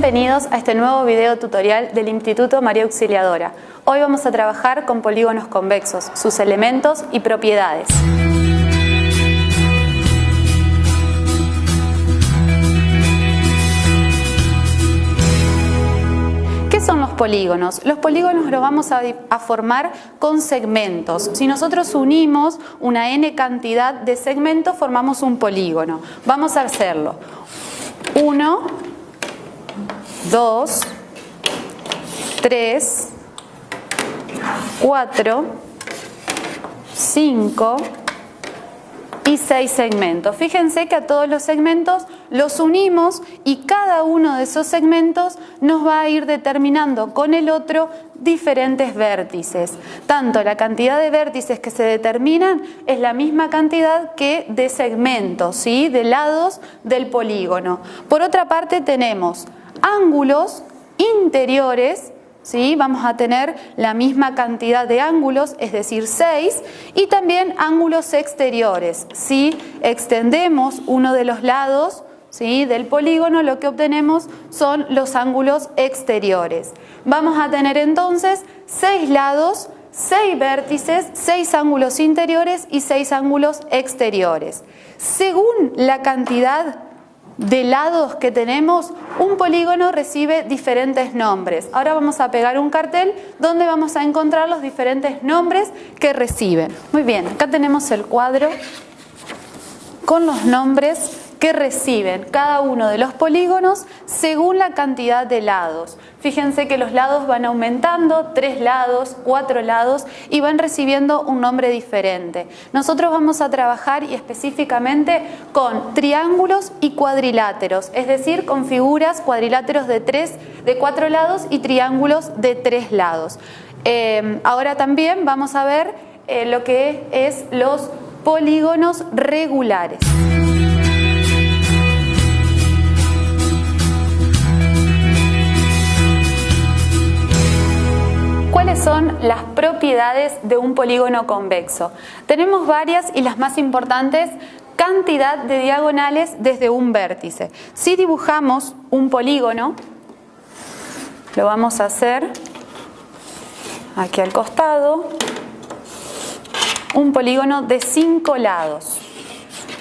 Bienvenidos a este nuevo video tutorial del Instituto María Auxiliadora. Hoy vamos a trabajar con polígonos convexos, sus elementos y propiedades. ¿Qué son los polígonos? Los polígonos los vamos a formar con segmentos. Si nosotros unimos una n cantidad de segmentos, formamos un polígono. Vamos a hacerlo. 1, 2, 3, 4, 5 y 6 segmentos. Fíjense que a todos los segmentos los unimos y cada uno de esos segmentos nos va a ir determinando con el otro diferentes vértices. Tanto la cantidad de vértices que se determinan es la misma cantidad que de segmentos, ¿sí? De lados del polígono. Por otra parte tenemos ángulos interiores, ¿sí? Vamos a tener la misma cantidad de ángulos, es decir 6, y también ángulos exteriores. Si extendemos uno de los lados, ¿sí? Del polígono, lo que obtenemos son los ángulos exteriores. Vamos a tener entonces 6 lados, 6 vértices, 6 ángulos interiores y 6 ángulos exteriores. Según la cantidad de lados que tenemos, un polígono recibe diferentes nombres. Ahora vamos a pegar un cartel donde vamos a encontrar los diferentes nombres que reciben. Muy bien, acá tenemos el cuadro con los nombres que reciben cada uno de los polígonos según la cantidad de lados. Fíjense que los lados van aumentando, 3 lados, 4 lados, y van recibiendo un nombre diferente. Nosotros vamos a trabajar y específicamente con triángulos y cuadriláteros, es decir, con figuras cuadriláteros de 4 lados y triángulos de 3 lados. Ahora también vamos a ver lo que es los polígonos regulares. ¿Cuáles son las propiedades de un polígono convexo? Tenemos varias y las más importantes: cantidad de diagonales desde un vértice. Si dibujamos un polígono, lo vamos a hacer aquí al costado, un polígono de 5 lados.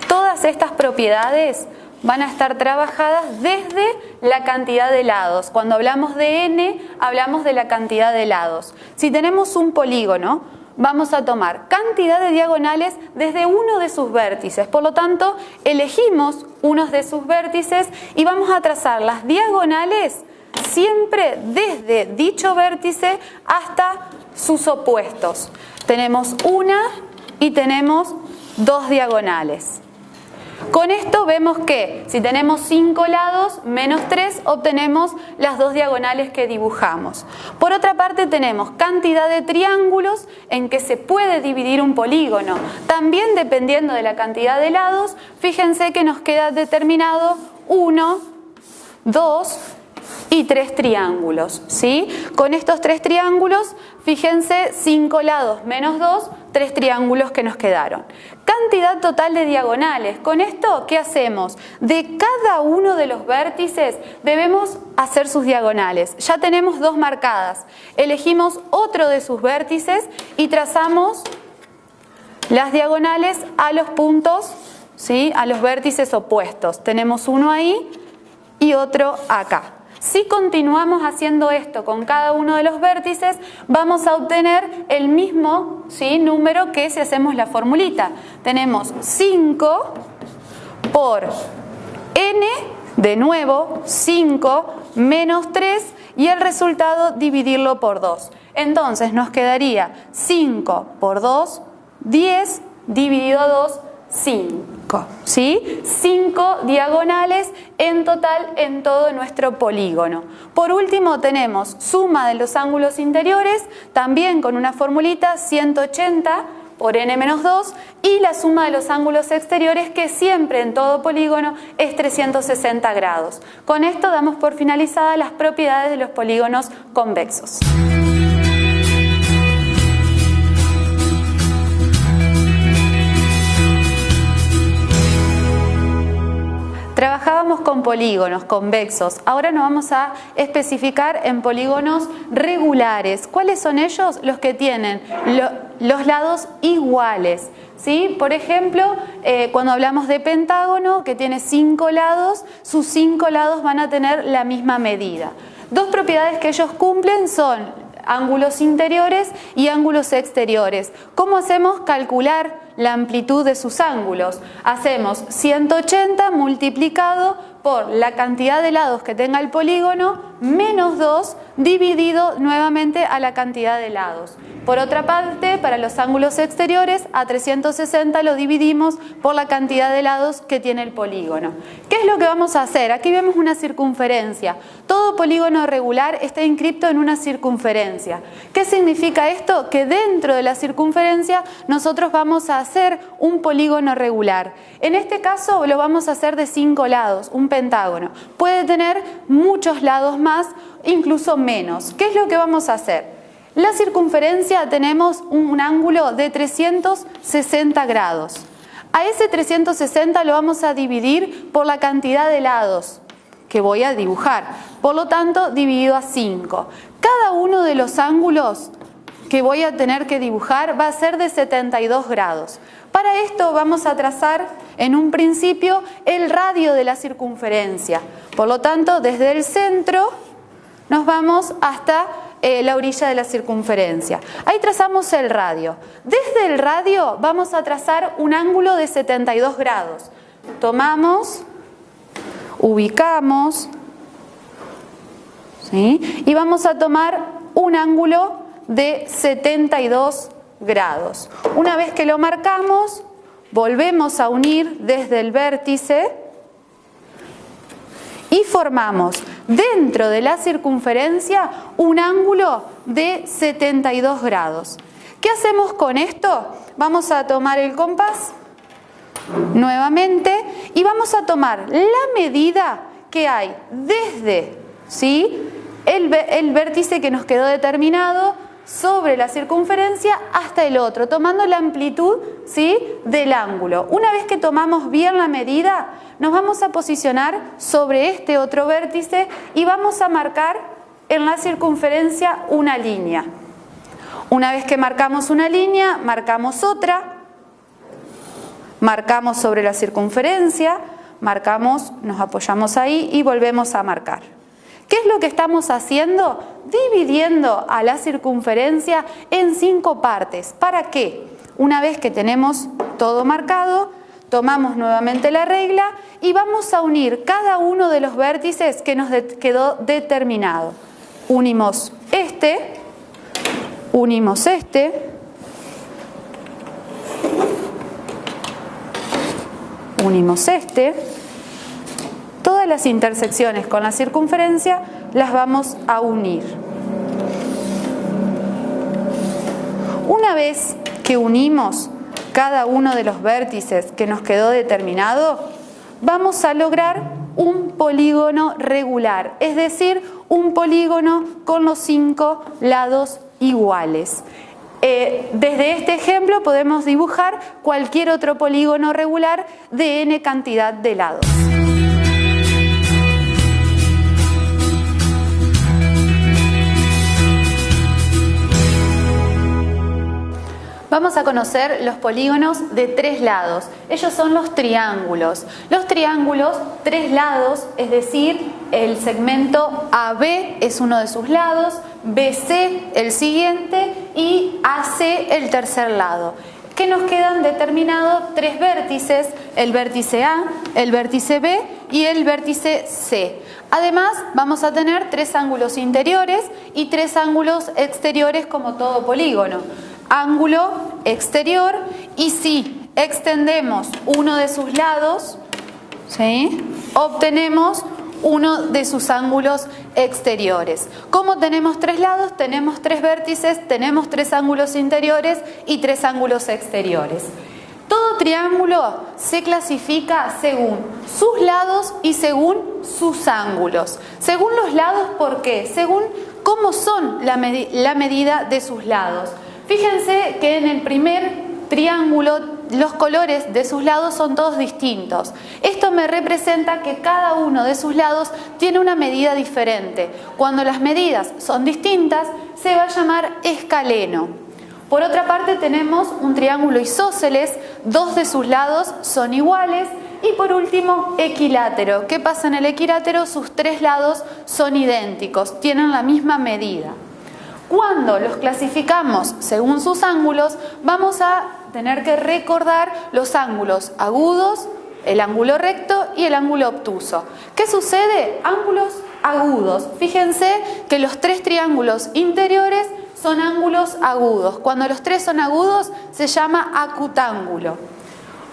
Todas estas propiedades van a estar trabajadas desde la cantidad de lados. Cuando hablamos de n, hablamos de la cantidad de lados. Si tenemos un polígono, vamos a tomar cantidad de diagonales desde uno de sus vértices. Por lo tanto, elegimos uno de sus vértices y vamos a trazar las diagonales siempre desde dicho vértice hasta sus opuestos. Tenemos una y tenemos 2 diagonales. Con esto vemos que si tenemos 5 lados menos 3, obtenemos las 2 diagonales que dibujamos. Por otra parte tenemos cantidad de triángulos en que se puede dividir un polígono. También dependiendo de la cantidad de lados, fíjense que nos queda determinado 1, 2 y 3 triángulos, ¿sí? Con estos 3 triángulos, fíjense, 5 lados menos 2, 3 triángulos que nos quedaron. Cantidad total de diagonales. Con esto, ¿qué hacemos? De cada uno de los vértices debemos hacer sus diagonales. Ya tenemos 2 marcadas. Elegimos otro de sus vértices y trazamos las diagonales a los puntos, ¿sí? A los vértices opuestos. Tenemos uno ahí y otro acá. Si continuamos haciendo esto con cada uno de los vértices, vamos a obtener el mismo, ¿sí? Número que si hacemos la formulita. Tenemos 5 por n, de nuevo 5 menos 3, y el resultado dividirlo por 2. Entonces nos quedaría 5 por 2, 10, dividido 2, 5, ¿sí? 5 diagonales en total en todo nuestro polígono. Por último tenemos suma de los ángulos interiores, también con una formulita, 180 por n menos 2, y la suma de los ángulos exteriores, que siempre en todo polígono es 360 grados. Con esto damos por finalizadas las propiedades de los polígonos convexos. trabajábamos con polígonos convexos. Ahora nos vamos a especificar en polígonos regulares. ¿Cuáles son ellos? Los que tienen los lados iguales. ¿Sí? Por ejemplo, cuando hablamos de pentágono, que tiene 5 lados, sus 5 lados van a tener la misma medida. Dos propiedades que ellos cumplen son ángulos interiores y ángulos exteriores. ¿Cómo hacemos calcular la amplitud de sus ángulos? Hacemos 180 multiplicado por la cantidad de lados que tenga el polígono menos 2 dividido nuevamente a la cantidad de lados. Por otra parte, para los ángulos exteriores, a 360 lo dividimos por la cantidad de lados que tiene el polígono. ¿Qué es lo que vamos a hacer? Aquí vemos una circunferencia. Todo polígono regular está inscripto en una circunferencia. ¿Qué significa esto? Que dentro de la circunferencia nosotros vamos a hacer un polígono regular. En este caso lo vamos a hacer de 5 lados, un pentágono. Puede tener muchos lados más, incluso menos. ¿Qué es lo que vamos a hacer? La circunferencia tenemos un ángulo de 360 grados. A ese 360 lo vamos a dividir por la cantidad de lados que voy a dibujar. Por lo tanto, dividido a 5. Cada uno de los ángulos que voy a tener que dibujar va a ser de 72 grados. Para esto vamos a trazar en un principio el radio de la circunferencia. Por lo tanto, desde el centro nos vamos hasta la orilla de la circunferencia. Ahí trazamos el radio. Desde el radio vamos a trazar un ángulo de 72 grados. Tomamos, ubicamos, ¿sí? Y vamos a tomar un ángulo de 72 grados. Una vez que lo marcamos, volvemos a unir desde el vértice y formamos dentro de la circunferencia un ángulo de 72 grados. ¿Qué hacemos con esto? Vamos a tomar el compás nuevamente y vamos a tomar la medida que hay desde, ¿sí?, el vértice que nos quedó determinado sobre la circunferencia hasta el otro, tomando la amplitud, ¿sí?, del ángulo. Una vez que tomamos bien la medida, nos vamos a posicionar sobre este otro vértice y vamos a marcar en la circunferencia una línea. Una vez que marcamos una línea, marcamos otra, marcamos sobre la circunferencia, marcamos, nos apoyamos ahí y volvemos a marcar. ¿Qué es lo que estamos haciendo? Dividiendo a la circunferencia en 5 partes. ¿Para qué? Una vez que tenemos todo marcado, tomamos nuevamente la regla y vamos a unir cada uno de los vértices que nos quedó determinado. Unimos este, unimos este, unimos este. Todas las intersecciones con la circunferencia las vamos a unir. Una vez que unimos cada uno de los vértices que nos quedó determinado, vamos a lograr un polígono regular, es decir, un polígono con los 5 lados iguales. Desde este ejemplo podemos dibujar cualquier otro polígono regular de n cantidad de lados. Vamos a conocer los polígonos de 3 lados. Ellos son los triángulos. Los triángulos, 3 lados, es decir, el segmento AB es uno de sus lados, BC el siguiente y AC el tercer lado. Que nos quedan determinados 3 vértices, el vértice A, el vértice B y el vértice C. Además, vamos a tener 3 ángulos interiores y 3 ángulos exteriores como todo polígono. Ángulo exterior, y si extendemos uno de sus lados, ¿sí?, obtenemos uno de sus ángulos exteriores. Como tenemos 3 lados, tenemos 3 vértices, tenemos 3 ángulos interiores y 3 ángulos exteriores. Todo triángulo se clasifica según sus lados y según sus ángulos. Según los lados, ¿por qué? Según cómo son la medida de sus lados. Fíjense que en el primer triángulo los colores de sus lados son todos distintos. Esto me representa que cada uno de sus lados tiene una medida diferente. Cuando las medidas son distintas, se va a llamar escaleno. Por otra parte tenemos un triángulo isósceles, dos de sus lados son iguales. Y por último, equilátero. ¿Qué pasa en el equilátero? Sus tres lados son idénticos, tienen la misma medida. Cuando los clasificamos según sus ángulos, vamos a tener que recordar los ángulos agudos, el ángulo recto y el ángulo obtuso. ¿Qué sucede? Ángulos agudos. Fíjense que los tres triángulos interiores son ángulos agudos. Cuando los tres son agudos, se llama acutángulo.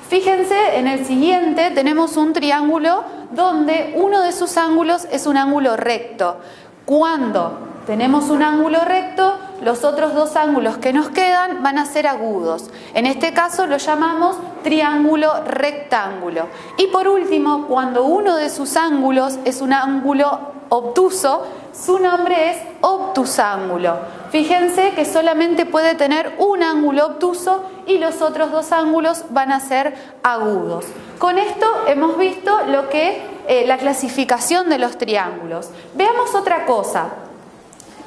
Fíjense, en el siguiente tenemos un triángulo donde uno de sus ángulos es un ángulo recto. Cuando tenemos un ángulo recto, los otros dos ángulos que nos quedan van a ser agudos. En este caso lo llamamos triángulo rectángulo. Y por último, cuando uno de sus ángulos es un ángulo obtuso, su nombre es obtusángulo. Fíjense que solamente puede tener un ángulo obtuso y los otros dos ángulos van a ser agudos. Con esto hemos visto lo que la clasificación de los triángulos. Veamos otra cosa.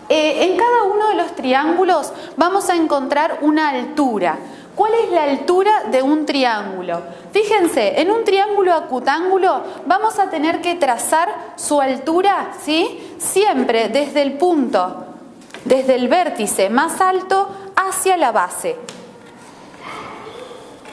En cada uno de los triángulos vamos a encontrar una altura. ¿Cuál es la altura de un triángulo? Fíjense, en un triángulo acutángulo vamos a tener que trazar su altura, ¿sí? Siempre desde el punto, desde el vértice más alto hacia la base,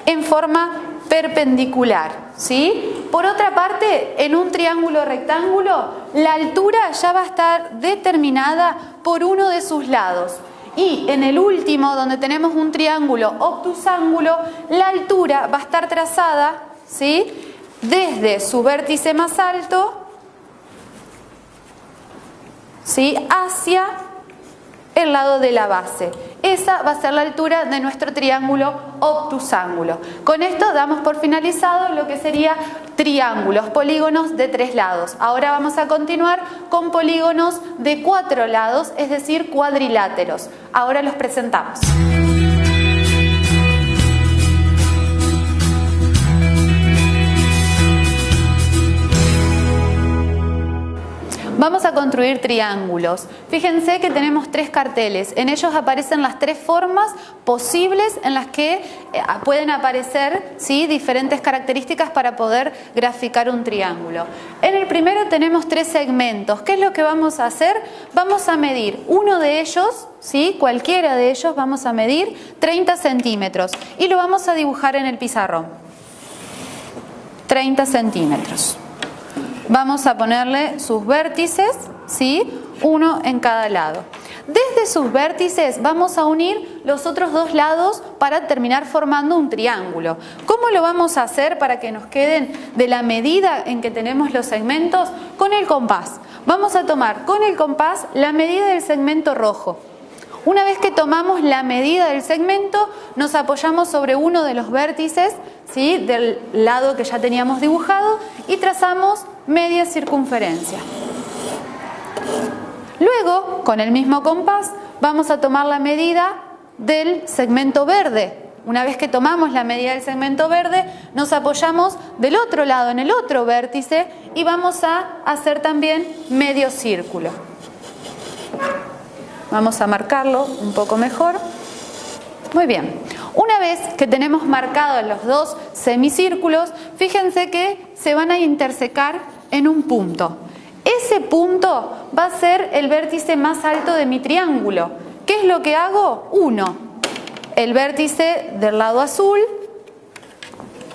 en forma perpendicular, ¿sí? Por otra parte, en un triángulo rectángulo, la altura ya va a estar determinada por uno de sus lados. Y en el último, donde tenemos un triángulo obtusángulo, la altura va a estar trazada, ¿sí?, desde su vértice más alto, ¿sí?, hacia el lado de la base. Esa va a ser la altura de nuestro triángulo obtusángulo. Con esto damos por finalizado lo que sería triángulos, polígonos de 3 lados. Ahora vamos a continuar con polígonos de 4 lados, es decir, cuadriláteros. Ahora los presentamos. Vamos a construir triángulos. Fíjense que tenemos 3 carteles. En ellos aparecen las 3 formas posibles en las que pueden aparecer, ¿sí?, diferentes características para poder graficar un triángulo. En el primero tenemos 3 segmentos. ¿Qué es lo que vamos a hacer? Vamos a medir uno de ellos, ¿sí?, cualquiera de ellos vamos a medir 30 centímetros y lo vamos a dibujar en el pizarrón. 30 centímetros. Vamos a ponerle sus vértices, ¿sí?, uno en cada lado. Desde sus vértices vamos a unir los otros 2 lados para terminar formando un triángulo. ¿Cómo lo vamos a hacer para que nos queden de la medida en que tenemos los segmentos? Con el compás. Vamos a tomar con el compás la medida del segmento rojo. Una vez que tomamos la medida del segmento, nos apoyamos sobre uno de los vértices, ¿sí?, del lado que ya teníamos dibujado y trazamos media circunferencia. Luego, con el mismo compás, vamos a tomar la medida del segmento verde. Una vez que tomamos la medida del segmento verde, nos apoyamos del otro lado, en el otro vértice, y vamos a hacer también medio círculo. Vamos a marcarlo un poco mejor. Muy bien. Una vez que tenemos marcados los 2 semicírculos, fíjense que se van a intersecar en un punto. Ese punto va a ser el vértice más alto de mi triángulo. ¿Qué es lo que hago? Uno el vértice del lado azul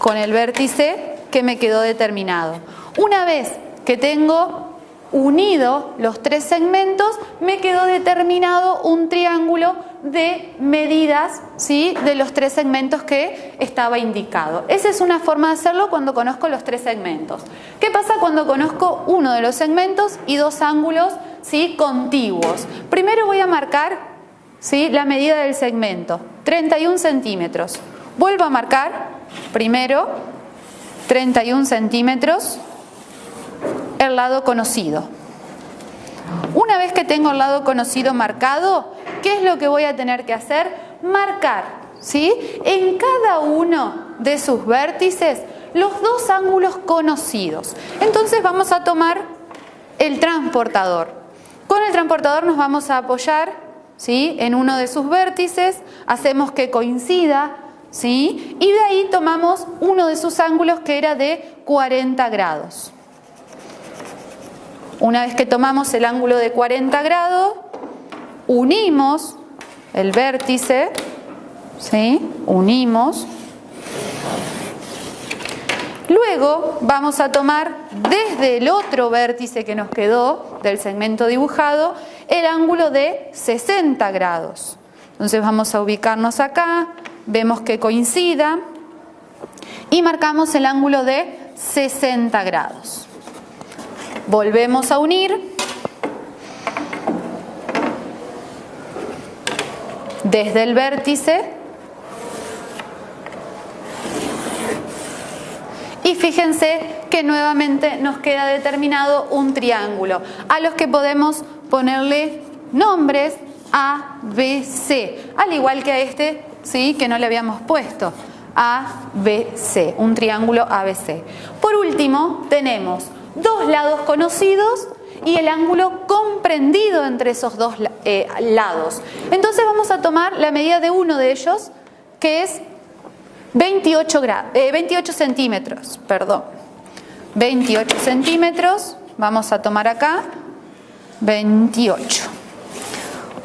con el vértice que me quedó determinado. Una vez que tengo unido los 3 segmentos, me quedó determinado un triángulo de medidas, ¿sí?, de los 3 segmentos que estaba indicado. Esa es una forma de hacerlo cuando conozco los 3 segmentos. ¿Qué pasa cuando conozco uno de los segmentos y 2 ángulos, ¿sí?, contiguos? Primero voy a marcar, ¿sí?, la medida del segmento, 31 centímetros. Vuelvo a marcar, primero, 31 centímetros, el lado conocido. Una vez que tengo el lado conocido marcado, ¿qué es lo que voy a tener que hacer? Marcar ¿sí? En cada uno de sus vértices los dos ángulos conocidos. Entonces vamos a tomar el transportador. Con el transportador nos vamos a apoyar, ¿sí?, en uno de sus vértices, hacemos que coincida, ¿sí?, y de ahí tomamos uno de sus ángulos que era de 40 grados. Una vez que tomamos el ángulo de 40 grados, unimos el vértice, ¿sí?, unimos. Luego vamos a tomar desde el otro vértice que nos quedó del segmento dibujado el ángulo de 60 grados. Entonces vamos a ubicarnos acá, vemos que coincida y marcamos el ángulo de 60 grados. Volvemos a unir desde el vértice y fíjense que nuevamente nos queda determinado un triángulo, a los que podemos ponerle nombres A, B, C, al igual que a este, ¿sí?, que no le habíamos puesto, A, B, C, un triángulo ABC. Por último, tenemos dos lados conocidos y el ángulo comprendido entre esos dos lados. Entonces vamos a tomar la medida de uno de ellos, que es 28 centímetros, 28 centímetros, vamos a tomar acá 28.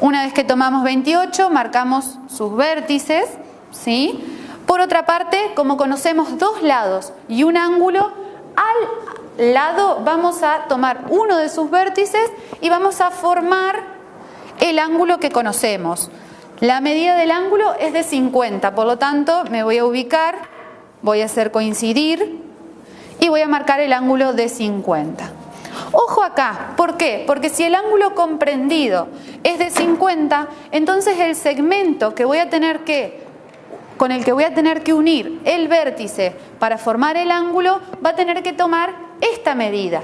Una vez que tomamos 28, marcamos sus vértices, ¿sí? Por otra parte, como conocemos dos lados y un ángulo, al lado vamos a tomar uno de sus vértices y vamos a formar el ángulo que conocemos. La medida del ángulo es de 50, por lo tanto me voy a ubicar, voy a hacer coincidir y voy a marcar el ángulo de 50. Ojo acá, ¿por qué? Porque si el ángulo comprendido es de 50, entonces el segmento que voy a tener con el que voy a tener que unir el vértice para formar el ángulo va a tener que tomar esta medida,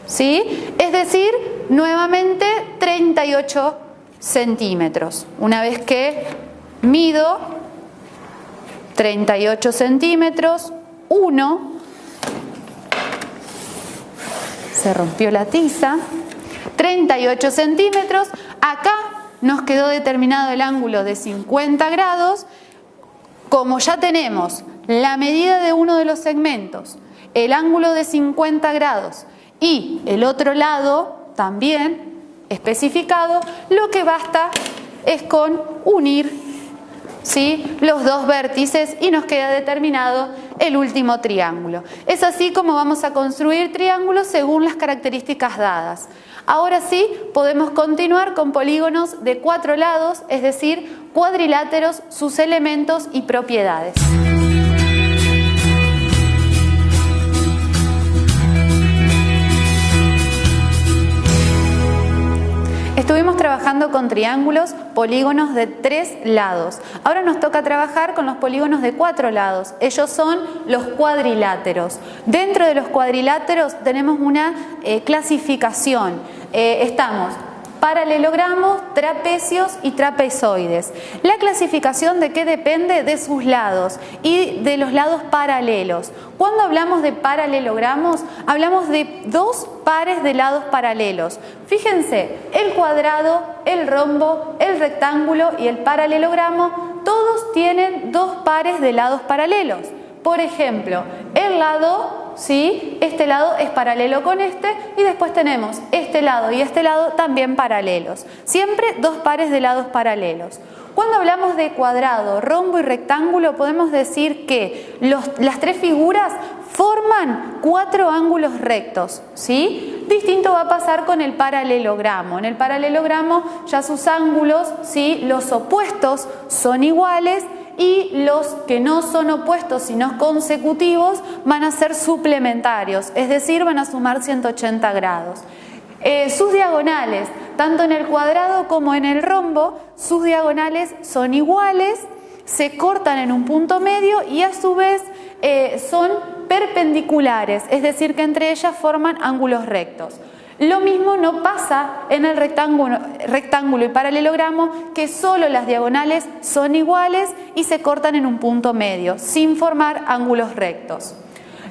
¿sí? Es decir, nuevamente 38 centímetros. Una vez que mido 38 centímetros, 1, se rompió la tiza, 38 centímetros, acá nos quedó determinado el ángulo de 50 grados, como ya tenemos la medida de uno de los segmentos, el ángulo de 50 grados y el otro lado también especificado, lo que basta es con unir, ¿sí?, los dos vértices y nos queda determinado el último triángulo. Es así como vamos a construir triángulos según las características dadas. Ahora sí, podemos continuar con polígonos de 4 lados, es decir, cuadriláteros, sus elementos y propiedades. Estuvimos trabajando con triángulos, polígonos de 3 lados. Ahora nos toca trabajar con los polígonos de 4 lados. Ellos son los cuadriláteros. Dentro de los cuadriláteros tenemos una clasificación. Estamos paralelogramos, trapecios y trapezoides. La clasificación ¿de qué depende? De sus lados y de los lados paralelos. Cuando hablamos de paralelogramos, hablamos de dos pares de lados paralelos. Fíjense, el cuadrado, el rombo, el rectángulo y el paralelogramo, todos tienen dos pares de lados paralelos. Por ejemplo, el lado, ¿sí?, este lado es paralelo con este y después tenemos este lado y este lado también paralelos. Siempre dos pares de lados paralelos. Cuando hablamos de cuadrado, rombo y rectángulo, podemos decir que las tres figuras forman 4 ángulos rectos, ¿sí? Distinto va a pasar con el paralelogramo. En el paralelogramo ya sus ángulos, ¿sí?, los opuestos son iguales y los que no son opuestos sino consecutivos van a ser suplementarios, es decir, van a sumar 180 grados. Sus diagonales, tanto en el cuadrado como en el rombo, sus diagonales son iguales, se cortan en un punto medio y a su vez son perpendiculares, es decir, que entre ellas forman ángulos rectos. Lo mismo no pasa en el rectángulo y paralelogramo, que solo las diagonales son iguales y se cortan en un punto medio, sin formar ángulos rectos.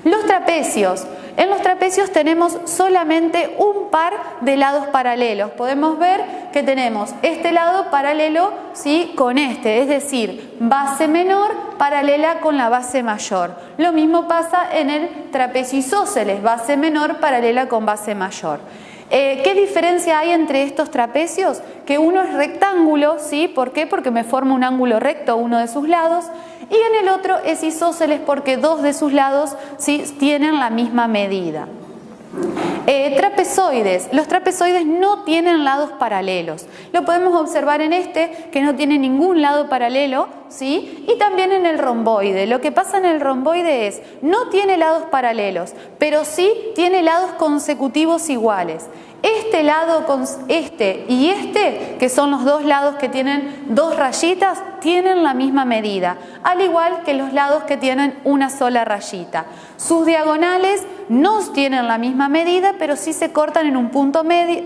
Los trapecios. En los trapecios tenemos solamente un par de lados paralelos. Podemos ver que tenemos este lado paralelo, ¿sí?, con este, es decir, base menor paralela con la base mayor. Lo mismo pasa en el trapecio isósceles, base menor paralela con base mayor. ¿Qué diferencia hay entre estos trapecios? Que uno es rectángulo, ¿sí? ¿Por qué? Porque me forma un ángulo recto uno de sus lados, y en el otro es isósceles porque dos de sus lados, ¿sí?, tienen la misma medida. Trapezoides. Los trapezoides no tienen lados paralelos. Lo podemos observar en este, que no tiene ningún lado paralelo, ¿sí? Y también en el romboide. Lo que pasa en el romboide es, no tiene lados paralelos, pero sí tiene lados consecutivos iguales. Este lado con este y este, que son los dos lados que tienen dos rayitas, tienen la misma medida, al igual que los lados que tienen una sola rayita. Sus diagonales no tienen la misma medida, pero sí se cortan en un punto medio.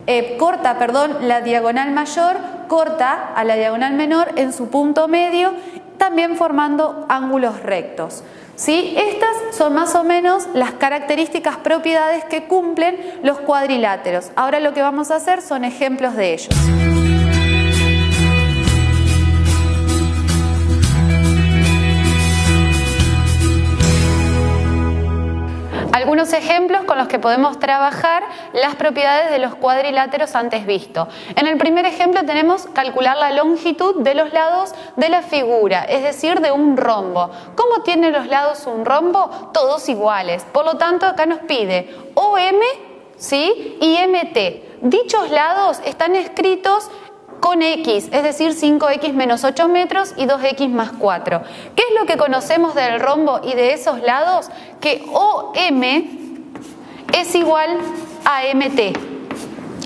La diagonal mayor corta a la diagonal menor en su punto medio, también formando ángulos rectos. ¿Sí? Estas son más o menos las características, propiedades que cumplen los cuadriláteros. Ahora lo que vamos a hacer son ejemplos de ellos. Algunos ejemplos con los que podemos trabajar las propiedades de los cuadriláteros antes visto. En el primer ejemplo tenemos calcular la longitud de los lados de la figura, es decir, de un rombo. ¿Cómo tiene los lados un rombo? Todos iguales. Por lo tanto, acá nos pide OM, ¿sí?, y MT. Dichos lados están escritos con X, es decir, 5X menos 8 metros y 2X más 4. ¿Qué es lo que conocemos del rombo y de esos lados? Que OM es igual a MT.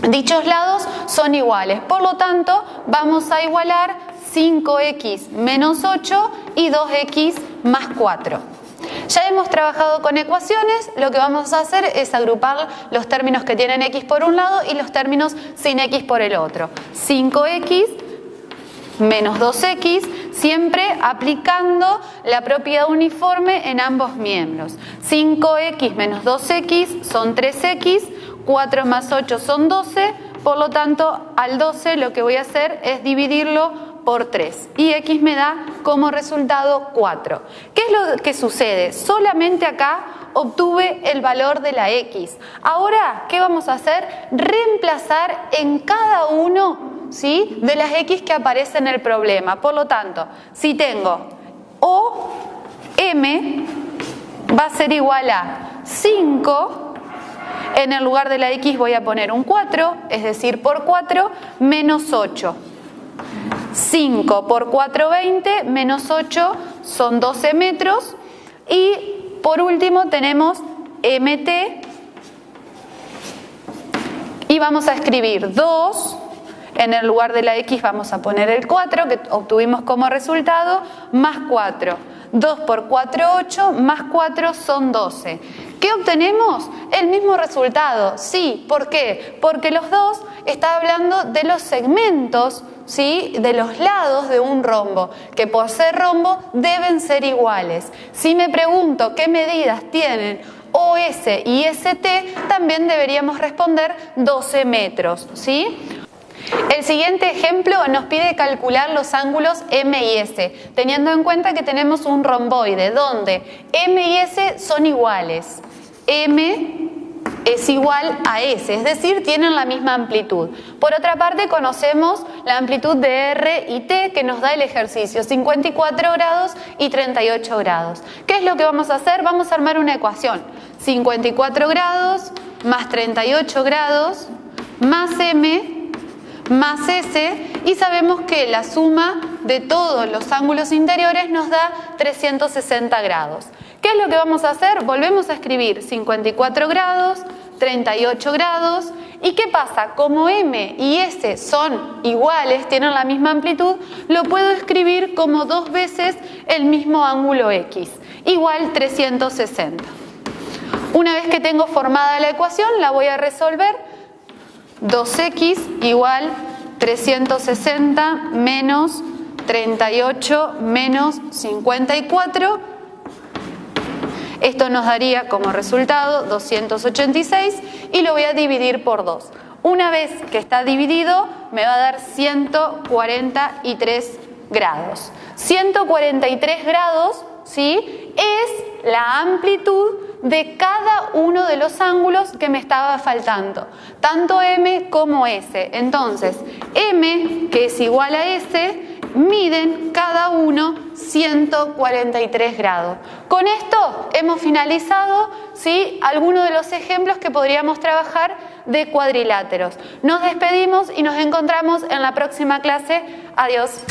Dichos lados son iguales, por lo tanto vamos a igualar 5X menos 8 y 2X más 4. Ya hemos trabajado con ecuaciones, lo que vamos a hacer es agrupar los términos que tienen X por un lado y los términos sin X por el otro. 5X menos 2X, siempre aplicando la propiedad uniforme en ambos miembros. 5X menos 2X son 3X, 4 más 8 son 12, por lo tanto al 12 lo que voy a hacer es dividirlo por 3 y X me da como resultado 4. ¿Qué es lo que sucede? Solamente acá obtuve el valor de la X. Ahora, ¿qué vamos a hacer? Reemplazar en cada uno, ¿sí?, de las X que aparecen en el problema. Por lo tanto, si tengo OM va a ser igual a 5, en el lugar de la X voy a poner un 4, es decir, por 4 menos 8. 5 por 4, 20, menos 8 son 12 metros. Y por último tenemos MT y vamos a escribir 2, en el lugar de la X vamos a poner el 4 que obtuvimos como resultado, más 4. 2 por 4, 8, más 4 son 12. ¿Qué obtenemos? El mismo resultado. Sí, ¿por qué? Porque los dos están hablando de los segmentos, ¿sí?, de los lados de un rombo, que por ser rombo deben ser iguales. Si me pregunto qué medidas tienen OS y ST, también deberíamos responder 12 metros, ¿sí? El siguiente ejemplo nos pide calcular los ángulos M y S, teniendo en cuenta que tenemos un romboide donde M y S son iguales. M es igual a S, es decir, tienen la misma amplitud. Por otra parte, conocemos la amplitud de R y T que nos da el ejercicio, 54 grados y 38 grados. ¿Qué es lo que vamos a hacer? Vamos a armar una ecuación. 54 grados más 38 grados más M más S, y sabemos que la suma de todos los ángulos interiores nos da 360 grados. ¿Qué es lo que vamos a hacer? Volvemos a escribir 54 grados, 38 grados, ¿y qué pasa? Como M y S son iguales, tienen la misma amplitud, lo puedo escribir como 2 veces el mismo ángulo X, igual 360. Una vez que tengo formada la ecuación, la voy a resolver. 2x igual 360 menos 38 menos 54. Esto nos daría como resultado 286 y lo voy a dividir por 2. Una vez que está dividido, me va a dar 143 grados. 143 grados, ¿sí?, es la amplitud de cada uno de los ángulos que me estaba faltando, tanto M como S. Entonces, M, que es igual a S, miden cada uno 143 grados. Con esto hemos finalizado, ¿sí?, algunos de los ejemplos que podríamos trabajar de cuadriláteros. Nos despedimos y nos encontramos en la próxima clase. Adiós.